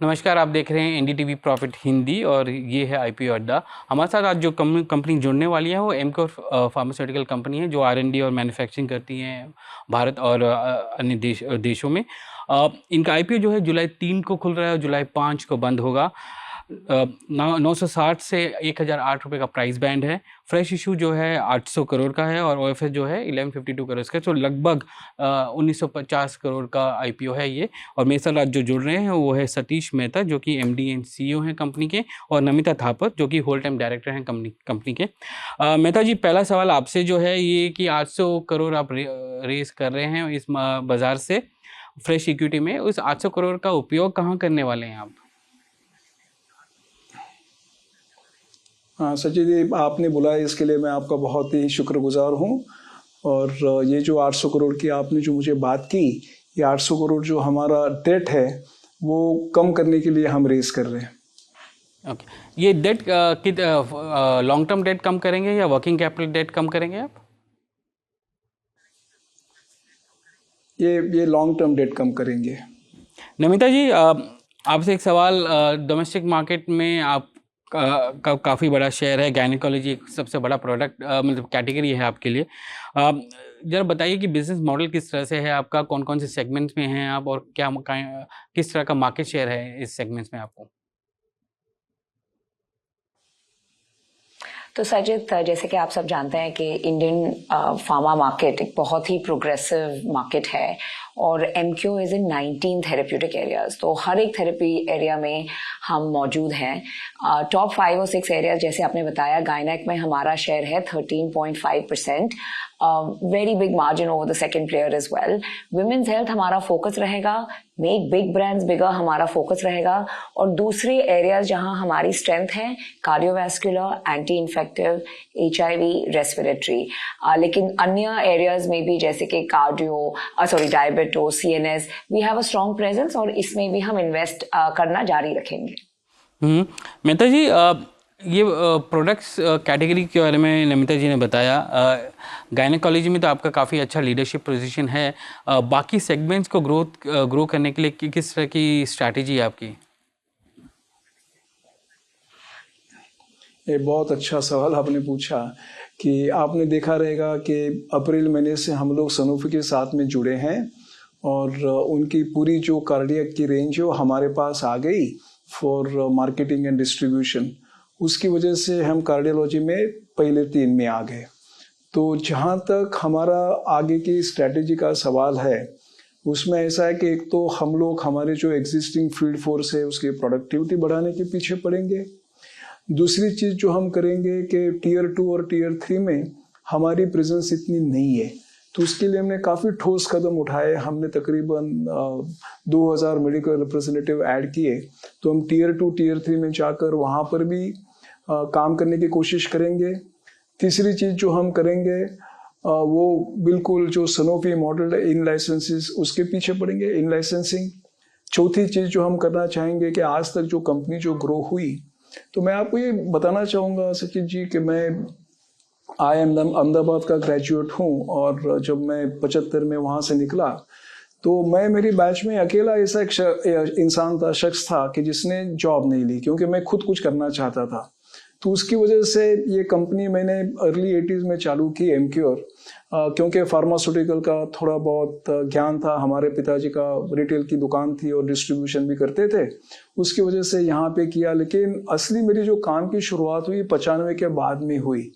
नमस्कार, आप देख रहे हैं एनडीटीवी प्रॉफिट हिंदी और ये है आईपीओ अड्डा। हमारे साथ आज जो कंपनी जुड़ने वाली है वो एमकोर फार्मास्यूटिकल कंपनी है जो आर&डी और मैन्युफैक्चरिंग करती है भारत और अन्य देशों में। इनका आईपीओ जो है जुलाई 3 को खुल रहा है और जुलाई 5 को बंद होगा। 960 से 1008 रुपये का प्राइस बैंड है। फ्रेश इशू जो है 800 करोड़ का है और ओएफएस जो है 1152 करोड़ का, तो लगभग 1950 करोड़ का आईपीओ है ये। और मेरे साथ आज जो जुड़ रहे हैं वो है सतीश मेहता जो कि एमडी एंड सीईओ हैं कंपनी के, और नमिता थापर जो कि होल टाइम डायरेक्टर हैं कंपनी के। मेहता जी, पहला सवाल आपसे जो है ये कि 800 करोड़ आप रेस कर रहे हैं इस बाज़ार से फ्रेश इक्विटी में, उस 800 करोड़ का उपयोग कहाँ करने वाले हैं आप? हाँ सचिन जी, आपने बुलाया इसके लिए मैं आपका बहुत ही शुक्रगुजार हूँ। और ये जो 800 करोड़ की आपने जो मुझे बात की, ये 800 करोड़ जो हमारा डेट है वो कम करने के लिए हम रेस कर रहे हैं। ओके, ये डेट लॉन्ग टर्म डेट कम करेंगे या वर्किंग कैपिटल डेट कम करेंगे आप? ये लॉन्ग टर्म डेट कम करेंगे। नमिता जी, आपसे एक सवाल। डोमेस्टिक मार्केट में आप का काफ़ी बड़ा शेयर है, गायनेकोलॉजी एक सबसे बड़ा प्रोडक्ट मतलब कैटेगरी है आपके लिए। ज़रा बताइए कि बिजनेस मॉडल किस तरह से है आपका, कौन कौन से सेगमेंट्स में हैं आप, और क्या किस तरह का मार्केट शेयर है इस सेगमेंट्स में आपको? तो सजित, जैसे कि आप सब जानते हैं कि इंडियन फार्मा मार्केट एक बहुत ही प्रोग्रेसिव मार्केट है और MQ is in 19 therapeutic areas. तो हर एक थेरेपी एरिया में हम मौजूद हैं। टॉप 5 और 6 एरियाज जैसे आपने बताया, गायनेक में हमारा शेयर है 13.5%, very big margin over the second player as well. Women's health हमारा फोकस रहेगा, मेक बिग ब्रांड्स बिगर हमारा फोकस रहेगा, और दूसरे एरियाज जहां हमारी स्ट्रेंथ है cardiovascular, anti infective, HIV, respiratory. लेकिन अन्य एरियाज में भी जैसे कि diabetes, CNS, we have a strong presence और इसमें भी हम इन्वेस्ट करना जारी रखेंगे। मेहता जी, ये प्रोडक्ट्स कैटेगरी के बारे में नमिता जी ने बताया। गायनेकोलॉजी में तो आपका काफ़ी अच्छा लीडरशिप पोजीशन है। बाकी सेगमेंट्स को ग्रो करने के लिए किस तरह की स्ट्रैटेजी है आपकी? ये बहुत अच्छा सवाल आपने पूछा कि आपने देखा रहेगा कि अप्रैल महीने से हम लोग सनोफी के साथ में जुड़े हैं और उनकी पूरी जो कार्डियक की रेंज है वो हमारे पास आ गई फॉर मार्केटिंग एंड डिस्ट्रीब्यूशन। उसकी वजह से हम कार्डियोलॉजी में पहले 3 में आ गए। तो जहाँ तक हमारा आगे की स्ट्रैटेजी का सवाल है उसमें ऐसा है कि एक तो हम लोग हमारे जो एग्जिस्टिंग फील्ड फोर्स है उसकी प्रोडक्टिविटी बढ़ाने के पीछे पड़ेंगे। दूसरी चीज़ जो हम करेंगे कि टियर 2 और टियर 3 में हमारी प्रेजेंस इतनी नहीं है, तो उसके लिए हमने काफ़ी ठोस कदम उठाए। हमने तकरीबन 2000 मेडिकल रिप्रेजेंटेटिव ऐड किए। तो हम टियर 2 टियर 3 में जाकर वहाँ पर भी काम करने की कोशिश करेंगे। तीसरी चीज़ जो हम करेंगे वो बिल्कुल जो सनोफी मॉडल है इन लाइसेंसेस उसके पीछे पड़ेंगे, इन लाइसेंसिंग। चौथी चीज़ जो हम करना चाहेंगे कि आज तक जो कंपनी जो ग्रो हुई, तो मैं आपको ये बताना चाहूँगा सचिन जी कि मैं अहमदाबाद का ग्रेजुएट हूँ और जब मैं 75 में वहाँ से निकला तो मैं मेरी बैच में अकेला ऐसा एक इंसान था, शख्स था कि जिसने जॉब नहीं ली, क्योंकि मैं खुद कुछ करना चाहता था। तो उसकी वजह से ये कंपनी मैंने अर्ली 80s में चालू की, एमक्योर, क्योंकि फार्मास्यूटिकल का थोड़ा बहुत ज्ञान था। हमारे पिताजी का रिटेल की दुकान थी और डिस्ट्रीब्यूशन भी करते थे, उसकी वजह से यहाँ पे किया। लेकिन असली मेरी जो काम की शुरुआत हुई 95 के बाद में हुई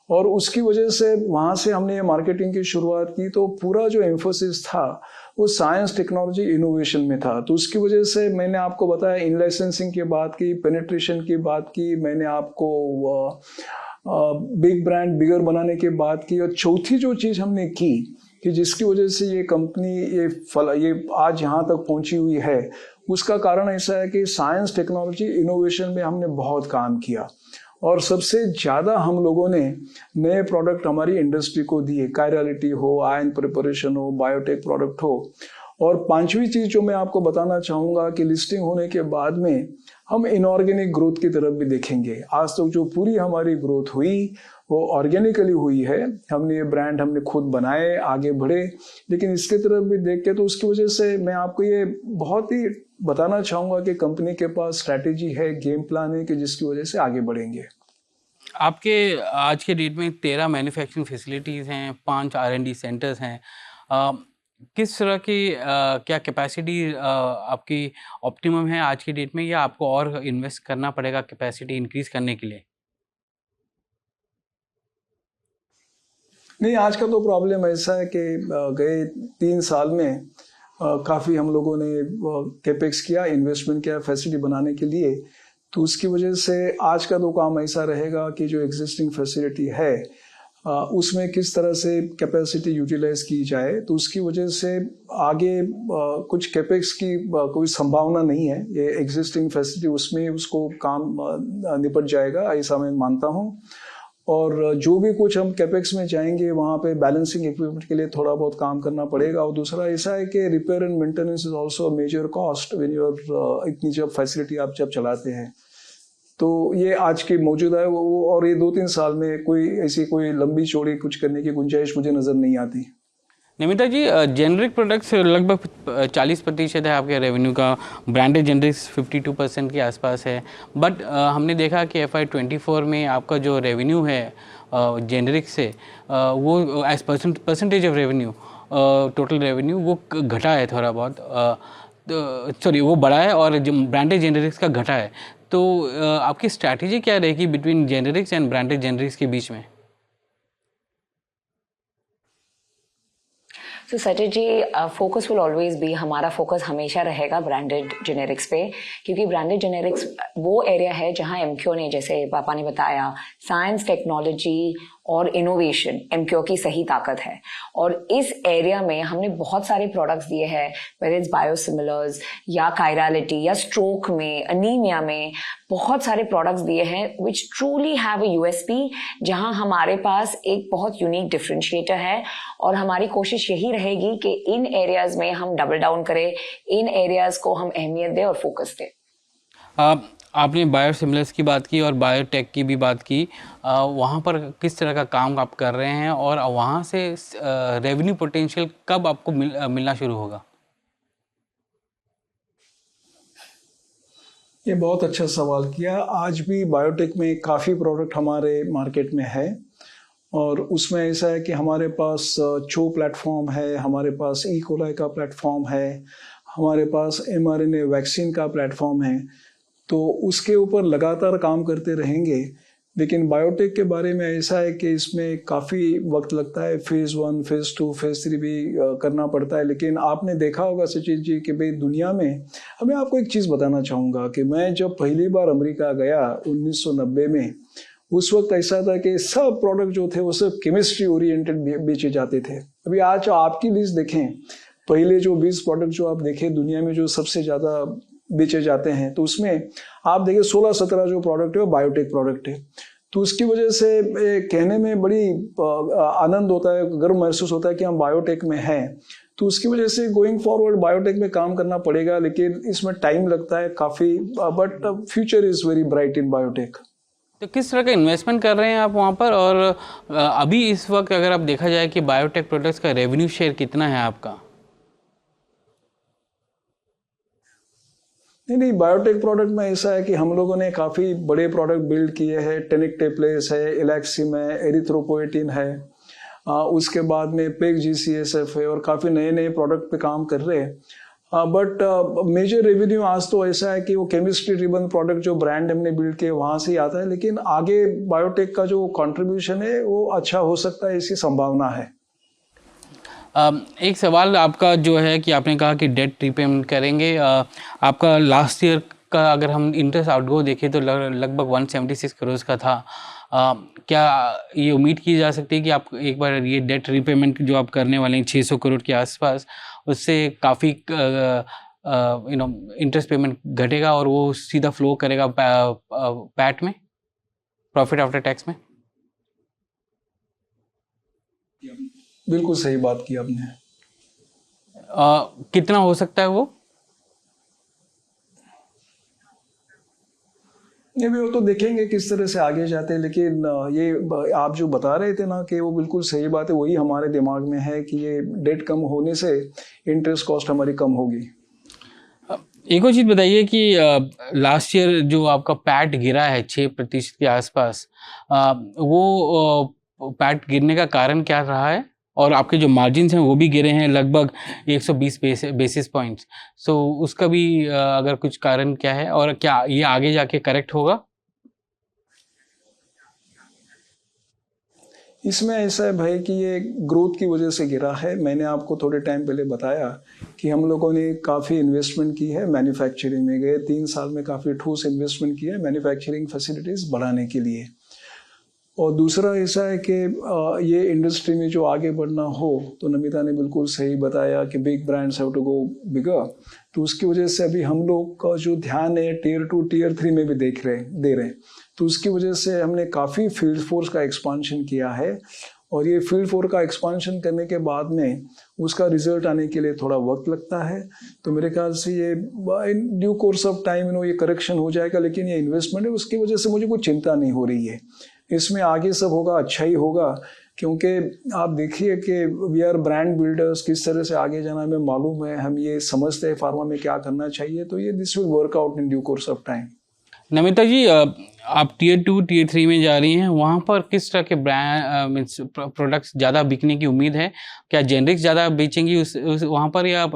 और उसकी वजह से वहाँ से हमने ये मार्केटिंग की शुरुआत की। तो पूरा जो एम्फोसिस था वो साइंस, टेक्नोलॉजी, इनोवेशन में था। तो उसकी वजह से मैंने आपको बताया, इन लाइसेंसिंग की बात की, पेनिट्रेशन की बात की, मैंने आपको बिग ब्रांड बिगर बनाने की बात की। और चौथी जो चीज़ हमने की कि जिसकी वजह से ये कंपनी ये आज यहाँ तक पहुँची हुई है, उसका कारण ऐसा है कि साइंस, टेक्नोलॉजी, इनोवेशन में हमने बहुत काम किया और सबसे ज़्यादा हम लोगों ने नए प्रोडक्ट हमारी इंडस्ट्री को दिए, कायरालिटी हो, आयन प्रिपरेशन हो, बायोटेक प्रोडक्ट हो। और पांचवी चीज़ जो मैं आपको बताना चाहूँगा कि लिस्टिंग होने के बाद में हम इनऑर्गेनिक ग्रोथ की तरफ भी देखेंगे। आज तक जो पूरी हमारी ग्रोथ हुई वो ऑर्गेनिकली हुई है। हमने ये ब्रांड हमने खुद बनाए, आगे बढ़े, लेकिन इसके तरफ भी देख के तो उसकी वजह से मैं आपको ये बहुत ही बताना चाहूँगा कि कंपनी के पास स्ट्रैटेजी है, गेम प्लान है कि जिसकी वजह से आगे बढ़ेंगे। आपके आज के डेट में 13 मैन्युफैक्चरिंग फैसिलिटीज़ हैं, 5 R&D सेंटर्स हैं। अ, किस तरह की क्या कैपेसिटी आपकी ऑप्टिमम है आज की डेट में, या आपको और इन्वेस्ट करना पड़ेगा कैपेसिटी इंक्रीज़ करने के लिए? नहीं, आज का तो प्रॉब्लम ऐसा है कि गए 3 साल में काफ़ी हम लोगों ने कैपेक्स किया, इन्वेस्टमेंट किया फैसिलिटी बनाने के लिए। तो उसकी वजह से आज का तो काम ऐसा रहेगा कि जो एग्जिस्टिंग फैसिलिटी है उसमें किस तरह से कैपेसिटी यूटिलाइज की जाए। तो उसकी वजह से आगे कुछ कैपेक्स की कोई संभावना नहीं है। ये एग्जिस्टिंग फैसिलिटी उसमें उसको काम निपट जाएगा, ऐसा मैं मानता हूँ। और जो भी कुछ हम कैपेक्स में जाएंगे वहाँ पे बैलेंसिंग इक्विपमेंट के लिए थोड़ा बहुत काम करना पड़ेगा। और दूसरा ऐसा है कि repair and maintenance is also major cost when you are इतनी जब फैसिलिटी आप जब चलाते हैं। तो ये आज की मौजूदा है वो, और ये 2-3 साल में कोई ऐसी कोई लंबी चौड़ी कुछ करने की गुंजाइश मुझे नज़र नहीं आती। निमिता जी, जेनरिक प्रोडक्ट्स लगभग 40% है आपके रेवेन्यू का, ब्रांडेड जेनरिक्स 52% के आसपास है। बट हमने देखा कि FY24 में आपका जो रेवेन्यू है जेनरिक से, वो as percentage of revenue, total revenue, वो घटा है थोड़ा बहुत। सॉरी, वो बढ़ा है और ब्रांडेड जेनरिक्स का घटा है। तो आपकी स्ट्रैटेजी क्या रहेगी between generics and branded generics के बीच में? तो Sachin ji, focus will always be, हमारा फोकस हमेशा रहेगा ब्रांडेड जेनेरिक्स पे, क्योंकि ब्रांडेड जेनेरिक्स वो एरिया है जहां एमक्यू ने, जैसे पापा ने बताया, साइंस, टेक्नोलॉजी और इनोवेशन एमक्यू की सही ताकत है। और इस एरिया में हमने बहुत सारे प्रोडक्ट्स दिए हैं, वेदर इट्स बायोसिमिलर्स या कायरालिटी या स्ट्रोक में, अनीमिया में, बहुत सारे प्रोडक्ट्स दिए हैं विच ट्रूली हैव अ यूएसपी, जहां हमारे पास एक बहुत यूनिक डिफरेंशिएटर है। और हमारी कोशिश यही रहेगी कि इन एरियाज में हम डबल डाउन करें, इन एरियाज को हम अहमियत दें और फोकस दें। आपने बायोसिमिलर्स की बात की और बायोटेक की भी बात की। वहाँ पर किस तरह का काम आप कर रहे हैं, और वहाँ से रेवेन्यू पोटेंशियल कब आपको मिलना शुरू होगा? ये बहुत अच्छा सवाल किया। आज भी बायोटेक में काफ़ी प्रोडक्ट हमारे मार्केट में है, और उसमें ऐसा है कि हमारे पास चो प्लेटफॉर्म है, हमारे पास ई कोलाई का प्लेटफॉर्म है, हमारे पास mRNA वैक्सीन का प्लेटफॉर्म है। तो उसके ऊपर लगातार काम करते रहेंगे। लेकिन बायोटेक के बारे में ऐसा है कि इसमें काफ़ी वक्त लगता है, फेज़ 1, फेज़ 2, फेज़ 3 भी करना पड़ता है। लेकिन आपने देखा होगा सचिन जी कि भाई दुनिया में, मैं आपको एक चीज़ बताना चाहूँगा कि मैं जब पहली बार अमेरिका गया 1990 में, उस वक्त ऐसा था कि सब प्रोडक्ट जो थे वो सब केमिस्ट्री ओरिएंटेड बेचे जाते थे। अभी आज आपकी लिस्ट देखें, पहले जो 20 प्रोडक्ट जो आप देखें दुनिया में जो सबसे ज़्यादा बेचे जाते हैं, तो उसमें आप देखिए 16-17 जो प्रोडक्ट है वो बायोटेक प्रोडक्ट है। तो उसकी वजह से कहने में बड़ी आनंद होता है, गर्व महसूस होता है कि हम बायोटेक में हैं। तो उसकी वजह से गोइंग फॉरवर्ड बायोटेक में काम करना पड़ेगा, लेकिन इसमें टाइम लगता है काफ़ी, but future is very bright in biotech. तो किस तरह का इन्वेस्टमेंट कर रहे हैं आप वहाँ पर, और अभी इस वक्त अगर आप देखा जाए कि बायोटेक प्रोडक्ट्स का रेवेन्यू शेयर कितना है आपका? नहीं, बायोटेक प्रोडक्ट में ऐसा है कि हम लोगों ने काफ़ी बड़े प्रोडक्ट बिल्ड किए हैं। टेनिकटेप्लेस है, इलैक्सिम है, एरिथ्रोपोएटिन है, उसके बाद में पेग GCSF है, और काफ़ी नए नए प्रोडक्ट पे काम कर रहे हैं। बट मेजर रेवेन्यू आज तो ऐसा है कि वो केमिस्ट्री ड्रिवन प्रोडक्ट जो ब्रांड हमने बिल्ड किए वहाँ से ही आता है। लेकिन आगे बायोटेक का जो कंट्रीब्यूशन है वो अच्छा हो सकता है, ऐसी संभावना है। एक सवाल आपका जो है कि आपने कहा कि डेट रीपेमेंट करेंगे। आपका लास्ट ईयर का अगर हम इंटरेस्ट आउटगो देखें तो लगभग 176 करोड़ का था। क्या ये उम्मीद की जा सकती है कि आप एक बार ये डेट रीपेमेंट जो आप करने वाले हैं 600 करोड़ के आसपास, उससे काफ़ी इंटरेस्ट पेमेंट घटेगा और वो सीधा फ्लो करेगा पैट में, प्रॉफिट आफ्टर टैक्स में? बिल्कुल सही बात की आपने। कितना हो सकता है वो? नहीं, वो तो देखेंगे किस तरह से आगे जाते हैं। लेकिन ये आप जो बता रहे थे ना कि वो बिल्कुल सही बात है, वही हमारे दिमाग में है कि ये डेट कम होने से इंटरेस्ट कॉस्ट हमारी कम होगी। एक और चीज़ बताइए कि लास्ट ईयर जो आपका पैट गिरा है 6% के आसपास, वो पैट गिरने का कारण क्या रहा है? और आपके जो मार्जिन्स हैं वो भी गिरे हैं लगभग 120 बेसिस पॉइंट्स। सो उसका भी अगर कुछ कारण क्या है और क्या ये आगे जाके करेक्ट होगा? इसमें ऐसा है भाई कि ये ग्रोथ की वजह से गिरा है। मैंने आपको थोड़े टाइम पहले बताया कि हम लोगों ने काफ़ी इन्वेस्टमेंट की है मैन्युफैक्चरिंग में। गए 3 साल में काफ़ी ठोस इन्वेस्टमेंट किया है मैन्युफैक्चरिंग फैसिलिटीज़ बढ़ाने के लिए। और दूसरा ऐसा है कि ये इंडस्ट्री में जो आगे बढ़ना हो, तो नमिता ने बिल्कुल सही बताया कि big brands have to go bigger. तो उसकी वजह से अभी हम लोग का जो ध्यान है टियर 2 टियर 3 में भी दे रहे हैं। तो उसकी वजह से हमने काफ़ी फील्ड फोर्स का एक्सपांशन किया है। और ये फील्ड फोर्स का एक्सपांशन करने के बाद में उसका रिजल्ट आने के लिए थोड़ा वक्त लगता है। तो मेरे ख्याल से ये इन ड्यू कोर्स ऑफ टाइम ये करेक्शन हो जाएगा। लेकिन ये इन्वेस्टमेंट है, उसकी वजह से मुझे कोई चिंता नहीं हो रही है। इसमें आगे सब होगा अच्छा ही होगा, क्योंकि आप देखिए कि वी आर ब्रांड बिल्डर्स। किस तरह से आगे जाना हमें मालूम है, हम ये समझते हैं फार्मा में क्या करना चाहिए। तो ये this will work out in due course of time. Namita ji, आप टियर 2 टियर 3 में जा रही हैं, वहाँ पर किस तरह के ब्रांड मीन्स प्रोडक्ट्स ज़्यादा बिकने की उम्मीद है? क्या जेनरिक्स ज़्यादा बेचेंगी उस वहाँ पर, या आप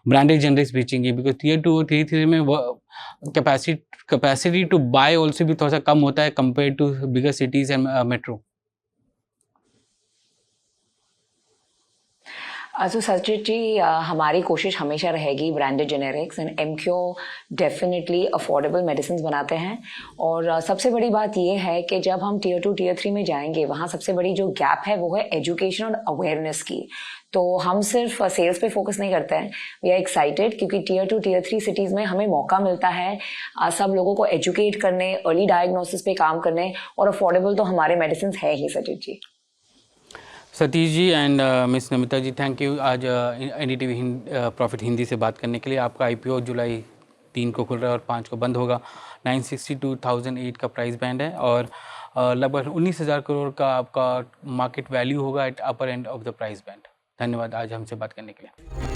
ब्रांडेड जेनरिक्स बेचेंगी? बिकॉज टियर 2 और टियर 3 में कैपेसिटी टू बाय ऑल्सो भी थोड़ा सा कम होता है compare to bigger cities and metro. तो सचित जी, हमारी कोशिश हमेशा रहेगी ब्रांडेड जेनेरिक्स एंड एमक्यू डेफिनेटली अफोर्डेबल मेडिसिन बनाते हैं। और सबसे बड़ी बात ये है कि जब हम टियर 2 टियर 3 में जाएंगे, वहाँ सबसे बड़ी जो गैप है वो है एजुकेशन और अवेयरनेस की। तो हम सिर्फ सेल्स पे फोकस नहीं करते हैं। वी आर एक्साइटेड क्योंकि टियर 2 टियर 3 सिटीज़ में हमें मौका मिलता है सब लोगों को एजुकेट करने, अर्ली डायग्नोसिस पे काम करने, और अफोर्डेबल तो हमारे मेडिसिन है ही Sachit ji. Satish ji and miss Namita ji, thank you आज एनडीटीवी प्रॉफिट हिंदी से बात करने के लिए। आपका आईपीओ जुलाई 3 को खुल रहा है और 5 को बंद होगा। 962,008 का प्राइस बैंड है और लगभग 19,000 करोड़ का आपका मार्केट वैल्यू होगा at upper end of the price band. धन्यवाद आज हमसे बात करने के लिए।